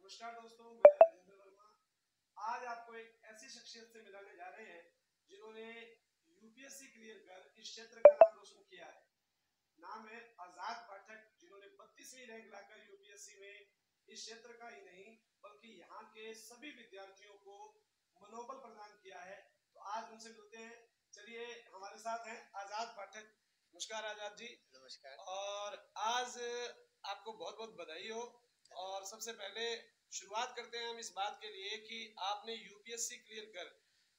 नमस्कार दोस्तों, मैं राजेंद्र वर्मा। आज आपको एक ऐसी शख्सियत से मिलाने जा रहे हैं जिन्होंने यूपीएससी क्लियर कर इस क्षेत्र का नाम रोशन किया है। नाम है आजाद पाठक, जिन्होंने 32वीं रैंक लाकर यूपीएससी में इस क्षेत्र का ही नहीं बल्कि यहाँ के सभी विद्यार्थियों को मनोबल प्रदान किया है। तो आज उनसे मिलते हैं। चलिए, हमारे साथ हैं आजाद पाठक। नमस्कार आजाद जी। नमस्कार। और आज आपको बहुत बहुत बधाई हो। और सबसे पहले शुरुआत करते हैं हम इस बात के लिए कि आपने यूपीएससी क्लियर कर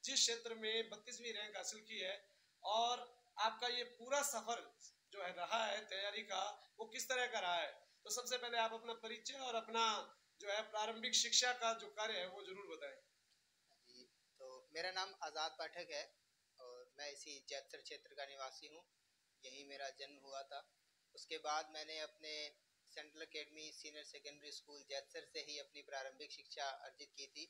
जिस क्षेत्र में 32वीं रैंक हासिल की है और आपका ये पूरा सफर जो है रहा है तैयारी का, वो किस तरह का रहा है। तो सबसे पहले आप अपना परिचय और अपना जो है प्रारंभिक शिक्षा का जो कार्य है वो जरूर बताएं। जी, तो मेरा नाम आज़ाद पाठक है और मैं इसी जैतसर क्षेत्र का निवासी हूँ। यहीं मेरा जन्म हुआ था। उसके बाद मैंने अपने central academy senior secondary school Jaitsar से ही अपनी प्रारंभिक शिक्षा अर्जित की थी,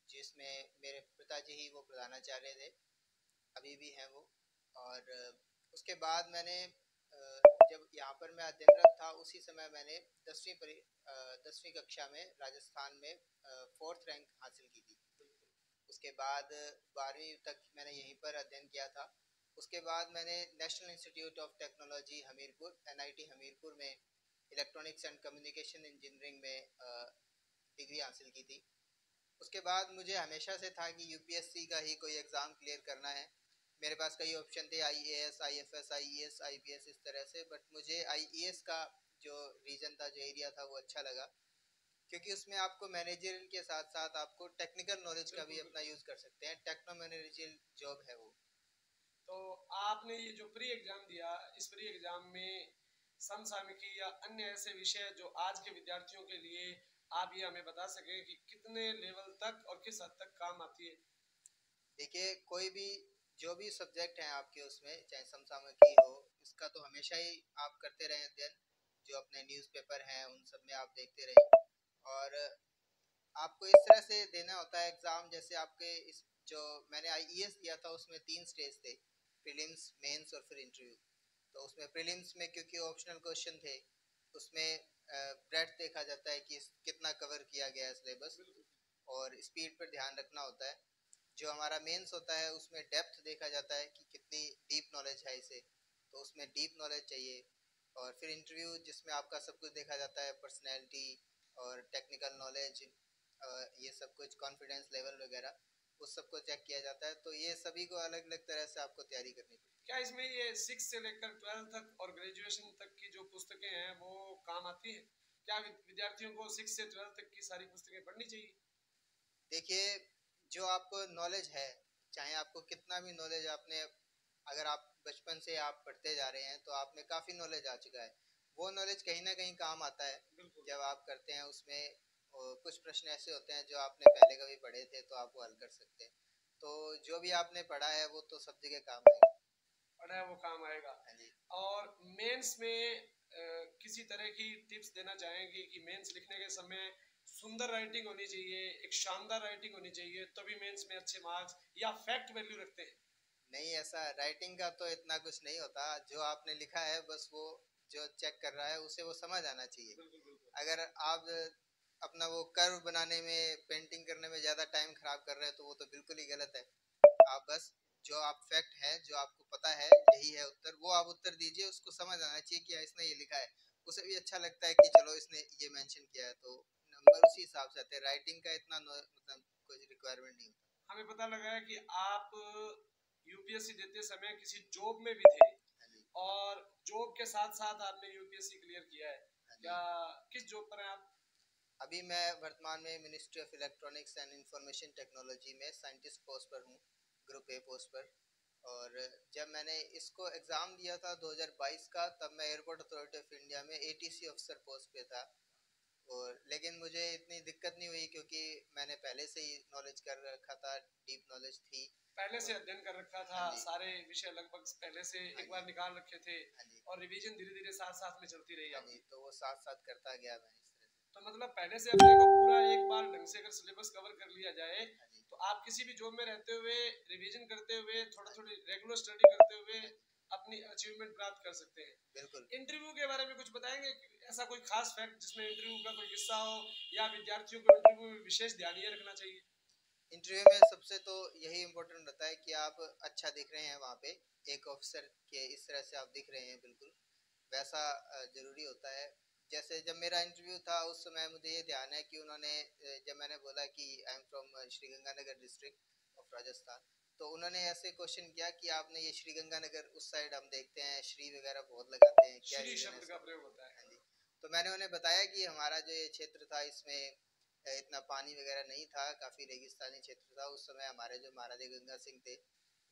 जिसमें मेरे पिताजी ही वो प्रधानाचार्य थे, अभी भी हैं वो। और उसके बाद मैंने जब यहाँ पर मैं अध्ययनरत था उसी समय मैंने 10वीं कक्षा में राजस्थान में 4th रैंक हासिल की थी। उसके बाद 12वीं तक मैंने यहीं पर अध्ययन किया था। उसके बाद मैंने national institute of technology Hamirpur NIT Hamirpur में इलेक्ट्रॉनिक्स एंड कम्युनिकेशन इंजीनियरिंग में डिग्री हासिल की थी। उसके बाद मुझे हमेशा से था कि यूपीएससी का ही कोई एग्ज़ाम क्लियर करना है। मेरे पास कई ऑप्शन थे, IAS, IFS, IES, IPS इस तरह से, बट मुझे IES का जो रीजन था, जो एरिया था, वो अच्छा लगा, क्योंकि उसमें आपको मैनेजरियल के साथ साथ आपको टेक्निकल नॉलेज का भी अपना यूज़ कर सकते हैं। टेक्नो मैनेजरियल जॉब है वो। तो आपने ये जो प्री एग्जाम दिया, इस प्री एग्जाम में समसामयिकी या अन्य ऐसे विषय जो आज के विद्यार्थियों के लिए आप ये हमें बता सकें कि कितने लेवल तक और किस हद तक काम आती है। देखिए, कोई भी जो भी सब्जेक्ट हैं आपके, उसमें चाहे समसामयिकी हो, इसका तो हमेशा ही आप करते रहें अध्ययन। जो अपने न्यूज़पेपर हैं उन सब में आप देखते रहें। और आपको इस तरह से देना होता है एग्ज़ाम, जैसे आपके इस जो मैंने IES दिया था उसमें 3 स्टेज थे, प्रीलिम्स, मेंस और फिर इंटरव्यू। तो उसमें प्रीलिम्स में क्योंकि ऑप्शनल क्वेश्चन थे, उसमें ब्रेड्थ देखा जाता है कि कितना कवर किया गया है सिलेबस, और स्पीड पर ध्यान रखना होता है। जो हमारा मेंस होता है उसमें डेप्थ देखा जाता है कि कितनी डीप नॉलेज है इसे, तो उसमें डीप नॉलेज चाहिए। और फिर इंटरव्यू जिसमें आपका सब कुछ देखा जाता है, पर्सनैलिटी और टेक्निकल नॉलेज, ये सब कुछ, कॉन्फिडेंस लेवल वगैरह, उस सब को चेक किया जाता है। तो ये सभी को अलग अलग तरह से आपको तैयारी करनी पड़ती है। क्या इसमें ये 6 से लेकर 12 तक और ग्रेजुएशन तक की जो पुस्तकें हैं वो काम आती हैं? क्या विद्यार्थियों को 6 से 12 तक की सारी पुस्तकें पढ़नी चाहिए? देखिए, जो आपको नॉलेज है, चाहे आपको कितना भी नॉलेज आपने, अगर आप बचपन से आप पढ़ते जा रहे हैं तो आप में काफ़ी नॉलेज आ चुका है, वो नॉलेज कहीं ना कहीं काम आता है जब आप करते हैं उसमें। कुछ प्रश्न ऐसे होते हैं जो आपने पहले कभी पढ़े थे तो आप वो हल कर सकते हैं। तो जो भी आपने पढ़ा है वो तो सब जगह काम आएगा। पढ़ा है वो काम आएगा। हाँ जी। और मेंस में किसी तरह की टिप्स देना चाहेंगे कि मेंस लिखने के समय सुंदर राइटिंग होनी चाहिए, एक शानदार राइटिंग होनी चाहिए, तभी मेंस में अच्छे मार्क्स, या फैक्ट वैल्यू रखते हैं? नहीं, ऐसा राइटिंग का तो इतना कुछ नहीं होता। जो आपने लिखा है बस वो जो चेक कर रहा है उसे वो समझ आना चाहिए। बिल्कुल बिल्कुल। अगर आप अपना वो कर्व बनाने में, पेंटिंग करने में ज़्यादा टाइम खराब कर रहे हैं तो वो तो बिल्कुल ही गलत है। आप बस जो आप फैक्ट है, जो आपको पता है यही है उत्तर, वो आप उत्तर दीजिए। उसको समझ आना चाहिए कि इसने ये लिखा है, उसे भी अच्छा लगता है कि चलो इसने ये मेंशन किया है, तो नंबर उसी हिसाब से आते हैं। राइटिंग का इतना मतलब कोई रिक्वायरमेंट नहीं होता। हमें पता लगा है कि आप यूपीएससी देते समय किसी जॉब में भी थे, हाँ जी। और जॉब के साथ साथ आपने यूपीएससी क्लियर किया है। हाँ जी। क्या किस जॉब पर हैं आप? अभी मैं वर्तमान में ministry of electronics and information technology में साइंटिस्ट पोस्ट पर हूँ, ग्रुप ए पोस्ट पर। और जब मैंने इसको एग्ज़ाम दिया था 2022 का, तब मैं एयरपोर्ट अथॉरिटी ऑफ इंडिया में ATC ऑफिसर पोस्ट पे था। और लेकिन मुझे इतनी दिक्कत नहीं हुई क्योंकि मैंने पहले से ही नॉलेज कर रखा था, डीप नॉलेज थी। पहले से और अध्ययन कर रखा था, हाँ जी। सारे विषय लगभग पहले से हाँ एक जी। बार निकाल रखे थे, हाँ जी। और रिवीजन धीरे धीरे साथ साथ में चलती रही हाँ जी, आपकी। तो वो साथ साथ करता गया मैं इस तरह से। तो मतलब पहले से अपने को पूरा एक बार ढंग से अगर सिलेबस कवर कर लिया जाए, हाँ जी। तो आप किसी भी जॉब में रहते हुए, रिवीजन करते हुए, थोड़ा हाँ जी। थोड़ी रेगुलर स्टडी करते हुए हाँ जी। अपनी अचीवमेंट प्राप्त कर सकते हैं। बिल्कुल। इंटरव्यू के बारे में कुछ बताएंगे कि ऐसा कोई खास फैक्ट जिसमें इंटरव्यू का कोई किस्सा हो, या विद्यार्थियों को इंटरव्यू में विशेष ध्यान ये रखना चाहिए? इंटरव्यू में सबसे तो यही इम्पोर्टेंट होता है कि आप अच्छा दिख रहे हैं वहाँ पे, एक ऑफिसर के इस तरह से आप दिख रहे हैं, बिल्कुल वैसा जरूरी होता है। जैसे जब मेरा इंटरव्यू था उस समय मुझे ये ध्यान है कि उन्होंने जब मैंने बोला कि I am from Shri Ganganagar district of Rajasthan, तो उन्होंने ऐसे क्वेश्चन किया कि आपने ये श्री गंगानगर, उस साइड हम देखते हैं श्री वगैरह बहुत लगाते हैं, क्या श्री रीजन है शब्द का इसका? प्रयोग होता है। हाँ जी। तो मैंने उन्हें बताया कि हमारा जो ये क्षेत्र था इसमें इतना पानी वगैरह नहीं था, काफी रेगिस्तानी क्षेत्र था उस समय। हमारे जो महाराजा गंगा सिंह थे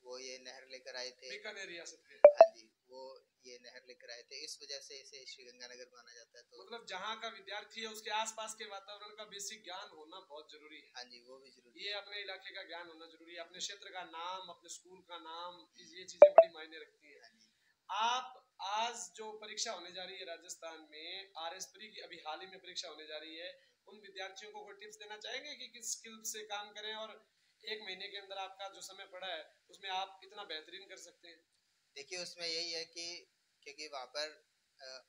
वो ये नहर लेकर आए थे। बीकानेर रियासत के। हाँ जी, वो ये नहर लेकर आए थे, इस वजह से इसे श्री गंगानगर माना जाता है। तो मतलब जहाँ का विद्यार्थी है उसके आसपास के वातावरण का बेसिक ज्ञान होना बहुत जरूरी है। हाँ जी, वो भी जरूरी ये है। अपने इलाके का ज्ञान होना जरूरी है, अपने क्षेत्र का नाम, अपने स्कूल का नाम, ये चीजें बड़ी मायने रखती हैं। हाँ जी। आप आज जो परीक्षा होने जा रही है राजस्थान में, आरएस प्री की अभी हाल ही में परीक्षा होने जा रही है, उन विद्यार्थियों को कोई टिप्स देना चाहेंगे कि किस स्किल से काम करें और 1 महीने के अंदर आपका जो समय पड़ा है उसमें आप इतना बेहतरीन कर सकते हैं? देखिए उसमें यही है कि क्योंकि वहाँ पर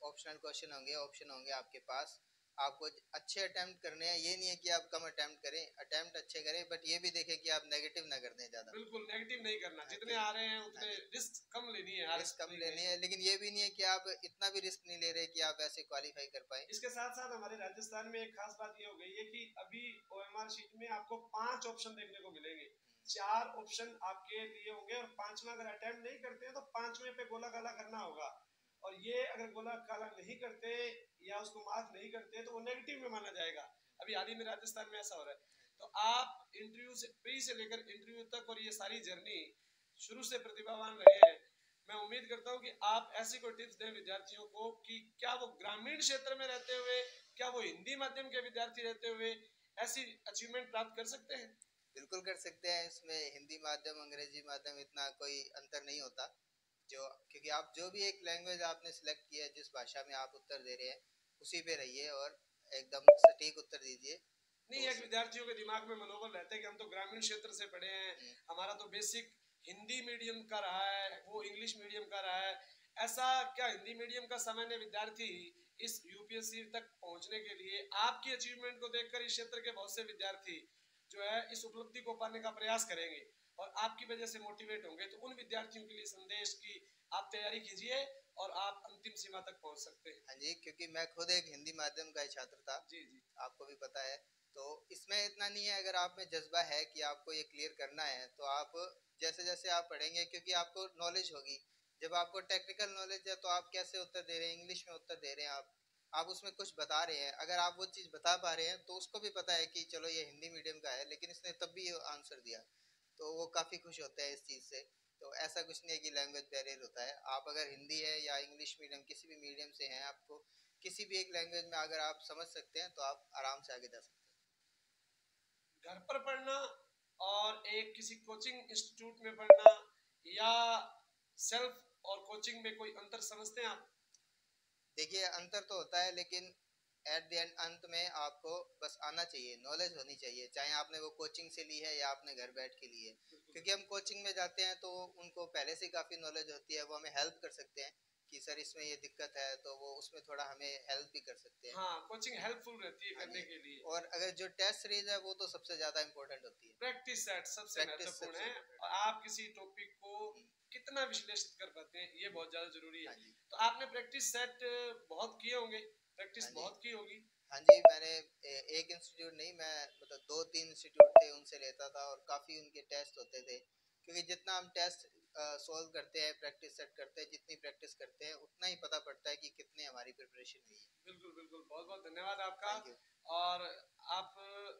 ऑप्शनल क्वेश्चन होंगे, ऑप्शन होंगे आपके पास, आपको अच्छे अटेम्प्ट करने हैं। ये नहीं है कि आप कम अटेम्प्ट करें, अटेम्प्ट अच्छे करें, बट ये भी देखें कि आप नेगेटिव ना कर दें ज़्यादा। बिल्कुल नेगेटिव नहीं करना, हाँ जितने जी। आ रहे हैं हाँ उतने जी, रिस्क कम लेनी है आरएस रिस्क कम प्री लेनी में। है, लेकिन ये भी नहीं है कि आप इतना भी रिस्क नहीं ले रहे कि आप ऐसे क्वालिफाई कर पाए। इसके साथ साथ हमारे राजस्थान में एक खास बात ये हो गई है कि अभी ओएमआर शीट में आपको 5 ऑप्शन देखने को मिलेंगे। 4 ऑप्शन आपके लिए होंगे और पांचवा अगर अटेम्प्ट नहीं करते हैं तो पांचवे पे गोला काला करना होगा। और ये अगर गोला काला नहीं करते या उसको मार्क नहीं करते तो वो नेगेटिव में माना जाएगा। अभी हाल ही में राजस्थान में ऐसा हो रहा है। तो आप इंटरव्यू से प्री से लेकर इंटरव्यू तक और ये सारी जर्नी शुरू से प्रतिभावान रहे हैं। मैं उम्मीद करता हूं कि आप ऐसी कोई टिप्स दें विद्यार्थियों को कि क्या वो ग्रामीण क्षेत्र में रहते हुए, क्या वो हिंदी माध्यम के विद्यार्थी रहते हुए ऐसी अचीवमेंट प्राप्त कर सकते हैं? बिल्कुल कर सकते हैं, इसमें हिंदी माध्यम अंग्रेजी माध्यम इतना कोई अंतर नहीं होता। जो क्योंकि आप जो भी एक लैंग्वेज आपने सिलेक्ट किया है, जिस भाषा में आप उत्तर दे रहे हैं उसी पे रहिए और एकदम सटीक उत्तर दीजिए। नहीं, तो एक विद्यार्थियों के दिमाग में मनोबल रहता है कि हम तो ग्रामीण क्षेत्र से पढ़े हैं, हमारा तो बेसिक हिंदी मीडियम का रहा है, वो इंग्लिश मीडियम का रहा है। ऐसा क्या हिंदी मीडियम का सामान्य विद्यार्थी इस यूपीएससी तक पहुंचने के लिए आपकी अचीवमेंट को देखकर इस क्षेत्र के बहुत से विद्यार्थी जो है इस उपलब्धि को पाने का प्रयास करेंगे और आपकी वजह से मोटिवेट होंगे। तो उन विद्यार्थियों के लिए संदेश की आप तैयारी कीजिए और आप अंतिम सीमा तक पहुंच सकते हैं। हाँ जी, क्योंकि मैं खुद एक हिंदी माध्यम का ही छात्र था, जी जी। आपको भी पता है। तो इसमें इतना नहीं है, अगर आप में जज्बा है कि आपको ये क्लियर करना है तो आप जैसे जैसे आप पढ़ेंगे, क्योंकि आपको नॉलेज होगी, जब आपको टेक्निकल नॉलेज है तो आप कैसे उत्तर दे रहे हैं, इंग्लिश में उत्तर दे रहे हैं आप उसमें कुछ बता रहे हैं, अगर आप वो चीज़ बता पा रहे हैं तो उसको भी पता है कि चलो ये हिंदी मीडियम का है लेकिन इसने तब भी आंसर दिया, तो वो काफ़ी खुश होते हैं इस चीज़ से। तो ऐसा कुछ नहीं है कि लैंग्वेज बैरियर होता है। आप अगर हिंदी है या इंग्लिश मीडियम किसी भी मीडियम से हैं, आपको किसी भी एक लैंग्वेज में अगर आप समझ सकते हैं तो आप आराम से आगे जा सकते हैं। घर पर पढ़ना और एक किसी कोचिंग इंस्टीट्यूट में पढ़ना या सेल्फ और कोचिंग में कोई अंतर समझते हैं आप? देखिए अंतर तो होता है, लेकिन एट द एंड अंत में आपको बस आना चाहिए, नॉलेज होनी चाहिए, चाहे आपने वो कोचिंग से ली है या आपने घर बैठ के ली है। क्योंकि हम कोचिंग में जाते हैं तो उनको पहले से काफ़ी नॉलेज होती है, वो हमें हेल्प कर सकते हैं कि सर इसमें ये दिक्कत है, तो वो उसमें थोड़ा हमें हेल्प भी कर सकते हैं। हाँ, कोचिंग हेल्पफुल रहती है हाँ करने जी। के लिए। और अगर जो टेस्ट सीरीज है वो तो सबसे ज़्यादा इम्पोर्टेंट होती है। प्रैक्टिस सेट सबसे प्रैक्टिस महत्वपूर्ण सबसे है इम्पोर्टेंट और है। आप किसी टॉपिक को कितना विश्लेषित कर पाते हैं ये बहुत ज्यादा जरूरी है। हाँ जी। तो आपने प्रैक्टिस सेट बहुत किए होंगे, हाँ प्रैक्टिस जी। बहुत की होगी। हाँ जी, मैंने एक इंस्टीट्यूट नहीं, मैं मतलब 2-3 इंस्टीट्यूट थे उनसे लेता था और काफ़ी उनके टेस्ट होते थे। क्योंकि जितना हम टेस्ट सॉल्व करते हैं, प्रैक्टिस सेट करते हैं, जितनी प्रैक्टिस करते हैं उतना ही पता पड़ता है कि कितनी हमारी प्रिपरेशन हुई है। बिल्कुल बिल्कुल, बहुत बहुत धन्यवाद आपका। Thank you. और आप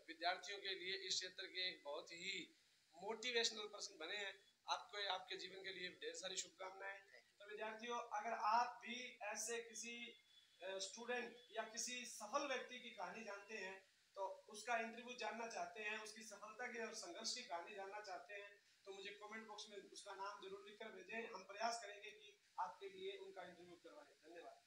विद्यार्थियों के लिए इस क्षेत्र के एक बहुत ही मोटिवेशनल पर्सन बने हैं। आपको आपके जीवन के लिए ढेर सारी शुभकामनाएं। तो विद्यार्थियों, अगर आप भी ऐसे किसी स्टूडेंट या किसी सफल व्यक्ति की कहानी जानते हैं, तो उसका इंटरव्यू जानना चाहते हैं, उसकी सफलता की और संघर्ष की कहानी जानना चाहते हैं, तो मुझे कमेंट बॉक्स में उसका नाम जरूर लिखकर भेजें। हम प्रयास करेंगे कि आपके लिए उनका इंटरव्यू करवाएं। धन्यवाद।